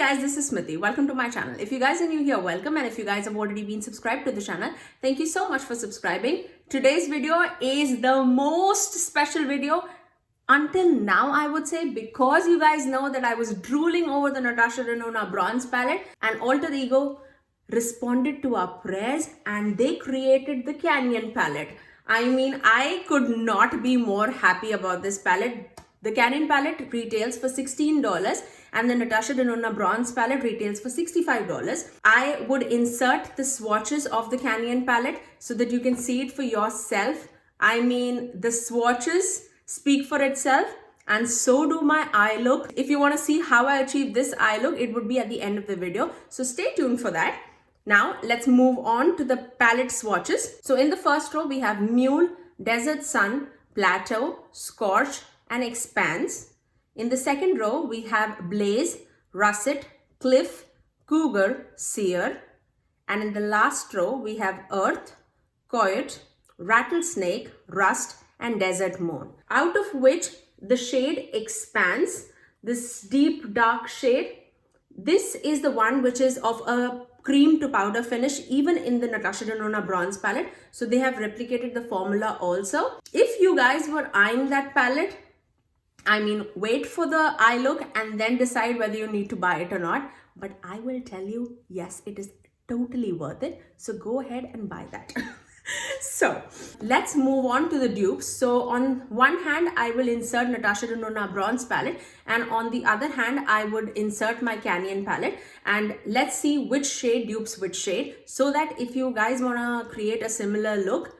guys, this is Smriti. Welcome to my channel. If you guys are new here, welcome, and if you guys have already been subscribed to the channel, thank you so much for subscribing. Today's video is the most special video until now, I would say, because you guys know that I was drooling over the Natasha Denona bronze palette, and Alter Ego responded to our prayers and they created the Canyon palette. I mean, I could not be more happy about this palette. The Canyon palette retails for $16 and the Natasha Denona bronze palette retails for $65. I would insert the swatches of the Canyon palette so that you can see it for yourself. I mean, the swatches speak for itself, and so do my eye look. If you want to see how I achieve this eye look, it would be at the end of the video. So stay tuned for that. Now let's move on to the palette swatches. So in the first row, we have Mule, Desert Sun, Plateau, Scorch, and Expanse. In the second row, we have Blaze, Russet, Cliff, Cougar, Sear. And in the last row, we have Earth, Coyote, Rattlesnake, Rust, and Desert Moon. Out of which the shade Expanse, this deep dark shade, this is the one which is of a cream to powder finish, even in the Natasha Denona bronze palette. So they have replicated the formula also. If you guys were eyeing that palette, I mean, wait for the eye look and then decide whether you need to buy it or not. But I will tell you, yes, it is totally worth it. So go ahead and buy that. So let's move on to the dupes. So on one hand, I will insert Natasha Denona bronze palette, and on the other hand, I would insert my Canyon palette, and let's see which shade dupes which shade, so that if you guys want to create a similar look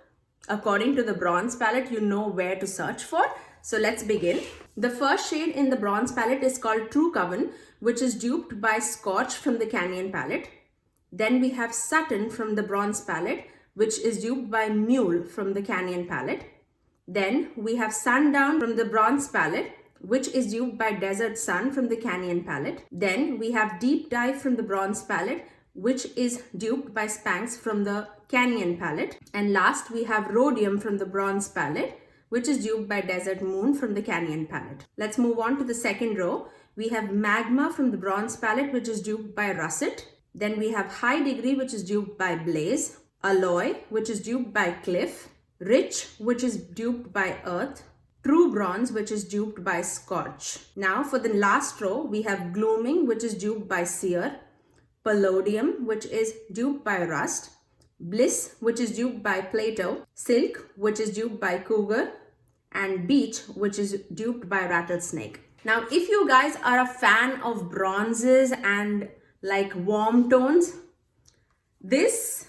according to the bronze palette, you know where to search for. So let's begin. The first shade in the bronze palette is called True Coven, which is duped by Scorch from the Canyon palette. Then we have Sutton from the bronze palette, which is duped by Mule from the Canyon palette. Then we have Sundown from the bronze palette, which is duped by Desert Sun from the Canyon palette. Then we have Deep Dive from the bronze palette, which is duped by Spanx from the Canyon palette. And last we have Rhodium from the bronze palette, which is duped by Desert Moon from the Canyon palette. Let's move on to the second row. We have Magma from the bronze palette, which is duped by Russet. Then we have High Degree, which is duped by Blaze. Alloy, which is duped by Cliff. Rich, which is duped by Earth. True Bronze, which is duped by Scorch. Now for the last row, we have Glooming, which is duped by Sear. Palladium, which is duped by Rust. Bliss, which is duped by Plateau. Silk, which is duped by Cougar. And Beach, which is duped by Rattlesnake. Now, if you guys are a fan of bronzes and like warm tones, this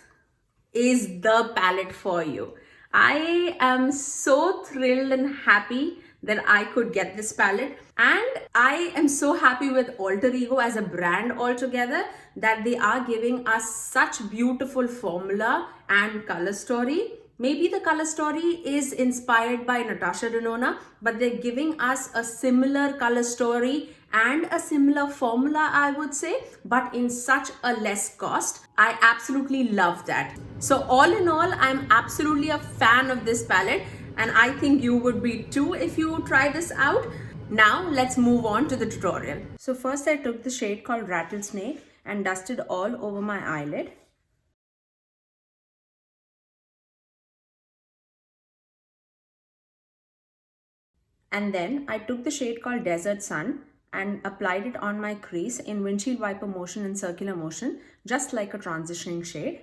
is the palette for you. I am so thrilled and happy that I could get this palette, and I am so happy with Alter Ego as a brand altogether that they are giving us such beautiful formula and color story. Maybe the color story is inspired by Natasha Denona, but they're giving us a similar color story and a similar formula, I would say, but in such a less cost. I absolutely love that. So all in all, I'm absolutely a fan of this palette, and I think you would be too if you try this out. Now let's move on to the tutorial. So first I took the shade called Rattlesnake and dusted all over my eyelid. And then I took the shade called Desert Sun and applied it on my crease in windshield wiper motion and circular motion, just like a transitioning shade.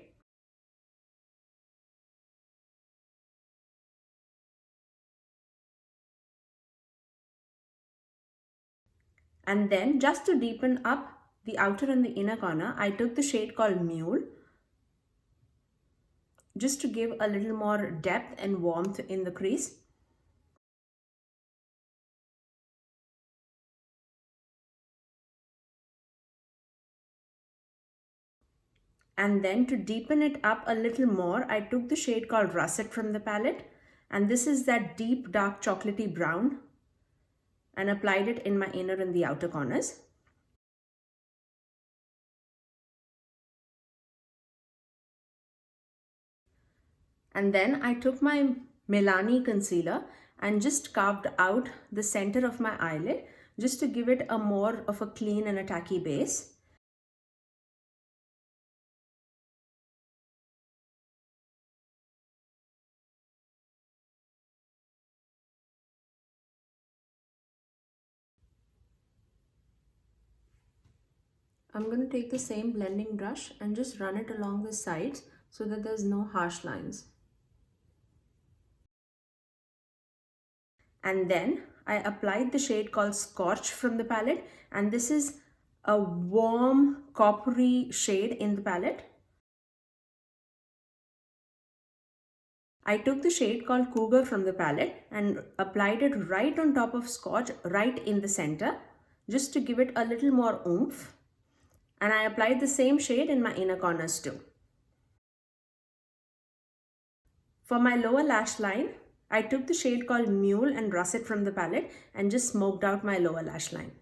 And then just to deepen up the outer and the inner corner, I took the shade called Mule, just to give a little more depth and warmth in the crease. And then to deepen it up a little more, I took the shade called Russet from the palette, and this is that deep dark chocolatey brown, and applied it in my inner and the outer corners. And then I took my Milani concealer and just carved out the center of my eyelid, just to give it a more of a clean and a tacky base. I'm going to take the same blending brush and just run it along the sides so that there's no harsh lines. And then I applied the shade called Scorch from the palette, and this is a warm coppery shade in the palette. I took the shade called Cougar from the palette and applied it right on top of Scorch, right in the center, just to give it a little more oomph. And I applied the same shade in my inner corners too. For my lower lash line, I took the shade called Mule and Russet from the palette and just smoked out my lower lash line.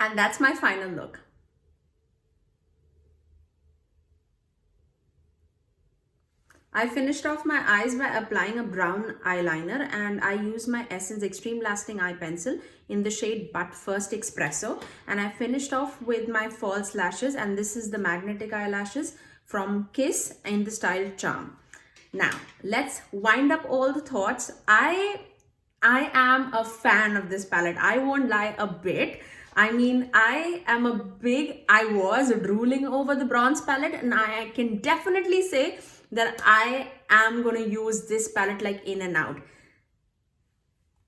And that's my final look. I finished off my eyes by applying a brown eyeliner, and I used my Essence Extreme Lasting Eye Pencil in the shade But First Espresso, and I finished off with my false lashes, and this is the magnetic eyelashes from Kiss in the style Charm. Now let's wind up all the thoughts. I am a fan of this palette. I won't lie a bit. I mean, I was drooling over the bronze palette, and I can definitely say that I am going to use this palette like in and out.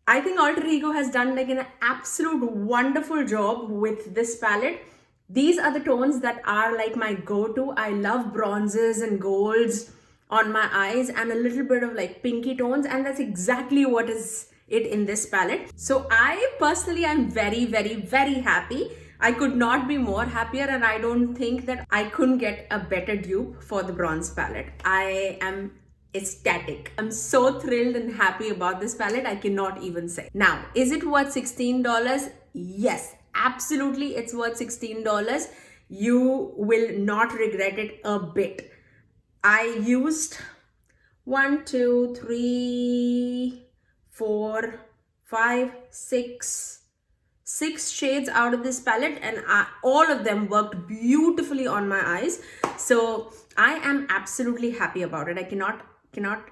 I think Alter Ego has done like an absolute wonderful job with this palette. These are the tones that are like my go-to. I love bronzes and golds on my eyes and a little bit of like pinky tones, and that's exactly what is it in this palette. So I personally am very, very, very happy. I could not be more happier, and I don't think that I couldn't get a better dupe for the bronze palette. I am ecstatic. I'm so thrilled and happy about this palette, I cannot even say. Now, is it worth $16? Yes, absolutely, it's worth $16. You will not regret it a bit. I used 1, 2, 3, 4, 5, 6 shades out of this palette, and all of them worked beautifully on my eyes. So I am absolutely happy about it. I cannot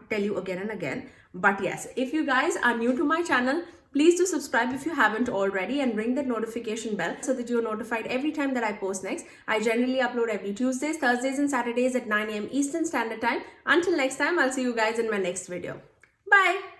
tell you again and again. But yes, if you guys are new to my channel, please do subscribe if you haven't already, and ring that notification bell so that you're notified every time that I post next. I generally upload every Tuesdays, Thursdays and Saturdays at 9 AM Eastern Standard Time. Until next time, I'll see you guys in my next video. Bye.